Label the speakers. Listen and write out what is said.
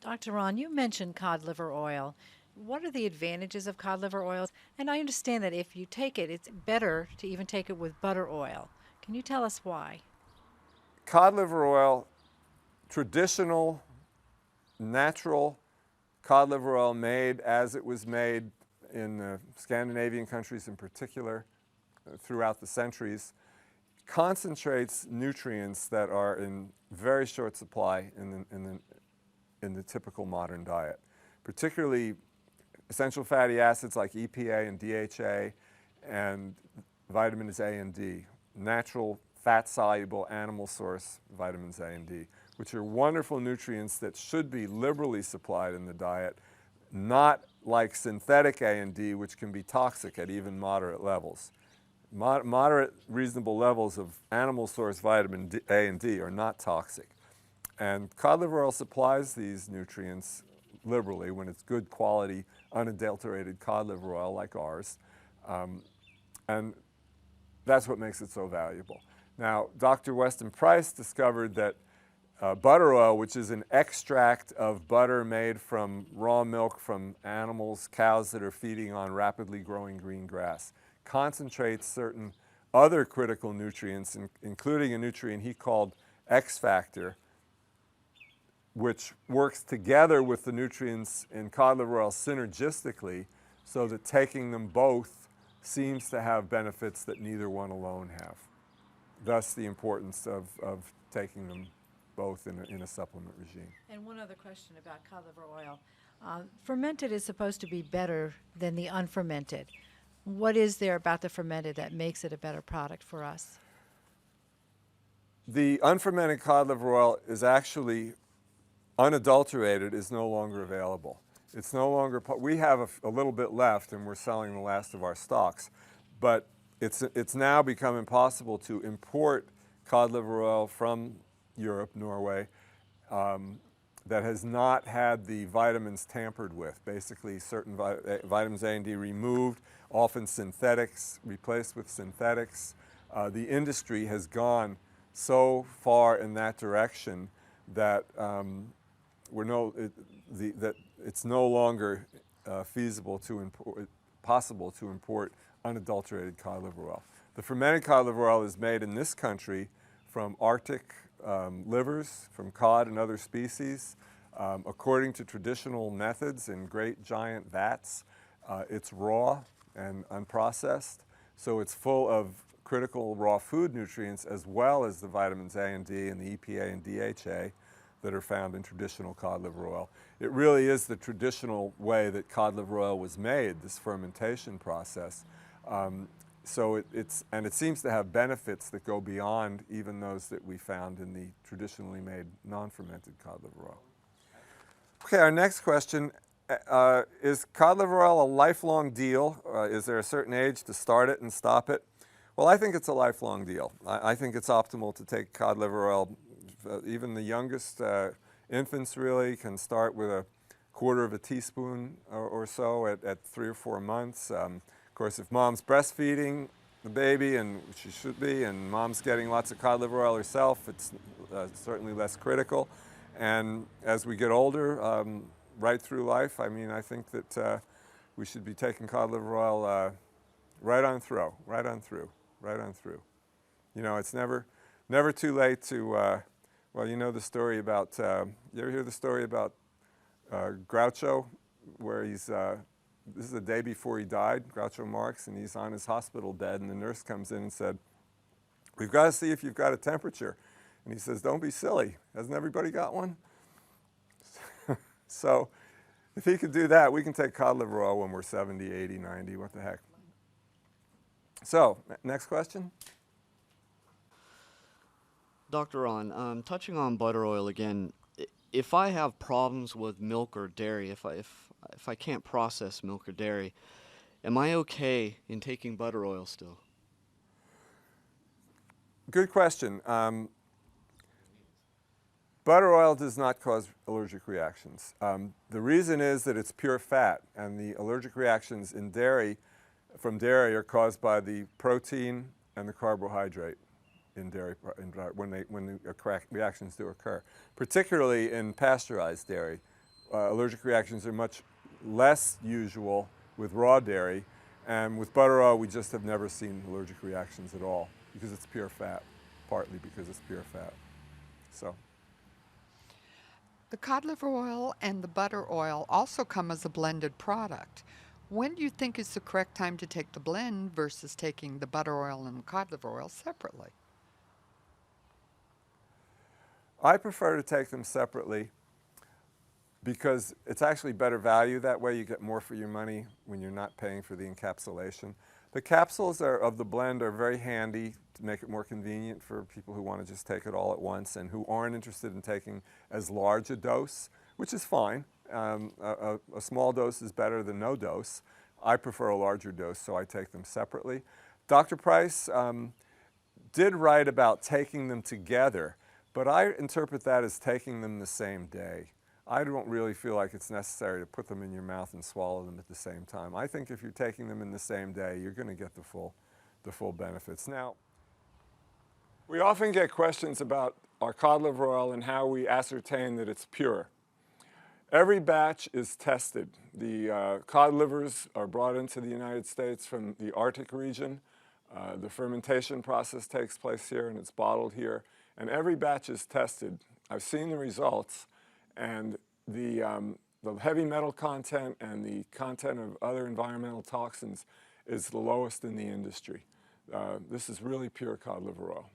Speaker 1: Dr. Ron, you mentioned cod liver oil. What are the advantages of cod liver oils? And I understand that if you take it, it's better to even take it with butter oil. Can you tell us why?
Speaker 2: Cod liver oil, traditional, natural cod liver oil made as it was made in the Scandinavian countries in particular throughout the centuries, concentrates nutrients that are in very short supply in the typical modern diet, particularly essential fatty acids like EPA and DHA and vitamins A and D, natural fat-soluble animal source vitamins A and D, which are wonderful nutrients that should be liberally supplied in the diet, not like synthetic A and D, which can be toxic at even moderate levels. Moderate, reasonable levels of animal source vitamin A and D are not toxic. And cod liver oil supplies these nutrients liberally when it's good quality, unadulterated cod liver oil like ours. And that's what makes it so valuable. Now, Dr. Weston Price discovered that butter oil, which is an extract of butter made from raw milk from animals, cows that are feeding on rapidly growing green grass, concentrates certain other critical nutrients, including a nutrient he called X factor, which works together with the nutrients in cod liver oil synergistically, so that taking them both seems to have benefits that neither one alone have. Thus the importance of taking them both in a supplement regime.
Speaker 1: And one other question about cod liver oil. Fermented is supposed to be better than the unfermented. What is there about the fermented that makes it a better product for us?
Speaker 2: The unfermented cod liver oil is actually unadulterated, is no longer available. It's no longer, we have a little bit left and we're selling the last of our stocks, but it's now become impossible to import cod liver oil from Europe, Norway, that has not had the vitamins tampered with. Basically, certain vitamins A and D removed, often synthetics, replaced with synthetics. The industry has gone so far in that direction that that it's no longer possible to import unadulterated cod liver oil. The fermented cod liver oil is made in this country from Arctic livers, from cod and other species, according to traditional methods in great giant vats. It's raw and unprocessed, so it's full of critical raw food nutrients as well as the vitamins A and D and the EPA and DHA that are found in traditional cod liver oil. It really is the traditional way that cod liver oil was made, this fermentation process. So it seems to have benefits that go beyond even those that we found in the traditionally made non-fermented cod liver oil. Okay, our next question, is cod liver oil a lifelong deal? Is there a certain age to start it and stop it? Well, I think it's a lifelong deal. I think it's optimal to take cod liver oil. Even the youngest infants really can start with a quarter of a teaspoon or so at 3 or 4 months. Of course, if mom's breastfeeding the baby, and she should be, and mom's getting lots of cod liver oil herself, it's certainly less critical. And as we get older, right through life, I mean, I think that we should be taking cod liver oil right on through. You know, it's never too late to, well, you know the story about, you ever hear the story about Groucho, where he's, this is the day before he died, Groucho Marx, and he's on his hospital bed, and the nurse comes in and said, "We've got to see if you've got a temperature." And he says, "Don't be silly. Hasn't everybody got one?" So if he could do that, we can take cod liver oil when we're 70, 80, 90, what the heck. So, next question.
Speaker 3: Dr. Ron, touching on butter oil again, if I have problems with milk or dairy, if I can't process milk or dairy, am I okay in taking butter oil still?
Speaker 2: Good question. Butter oil does not cause allergic reactions. The reason is that it's pure fat, and the allergic reactions in dairy, from dairy, are caused by the protein and the carbohydrate in dairy when the reactions do occur, particularly in pasteurized dairy. allergic reactions are much less usual with raw dairy. And with butter oil, we just have never seen allergic reactions at all because it's pure fat, partly because it's pure fat. So.
Speaker 4: The cod liver oil and the butter oil also come as a blended product. When do you think is the correct time to take the blend versus taking the butter oil and the cod liver oil separately?
Speaker 2: I prefer to take them separately because it's actually better value that way. You get more for your money when you're not paying for the encapsulation. The capsules of the blend are very handy to make it more convenient for people who want to just take it all at once and who aren't interested in taking as large a dose, which is fine. A small dose is better than no dose. I prefer a larger dose, so I take them separately. Dr. Price did write about taking them together, but I interpret that as taking them the same day. I don't really feel like it's necessary to put them in your mouth and swallow them at the same time. I think if you're taking them in the same day, you're going to get the full benefits. Now, we often get questions about our cod liver oil and how we ascertain that it's pure. Every batch is tested. The cod livers are brought into the United States from the Arctic region. The fermentation process takes place here and it's bottled here. And every batch is tested. I've seen the results. And the heavy metal content and the content of other environmental toxins is the lowest in the industry. This is really pure cod liver oil.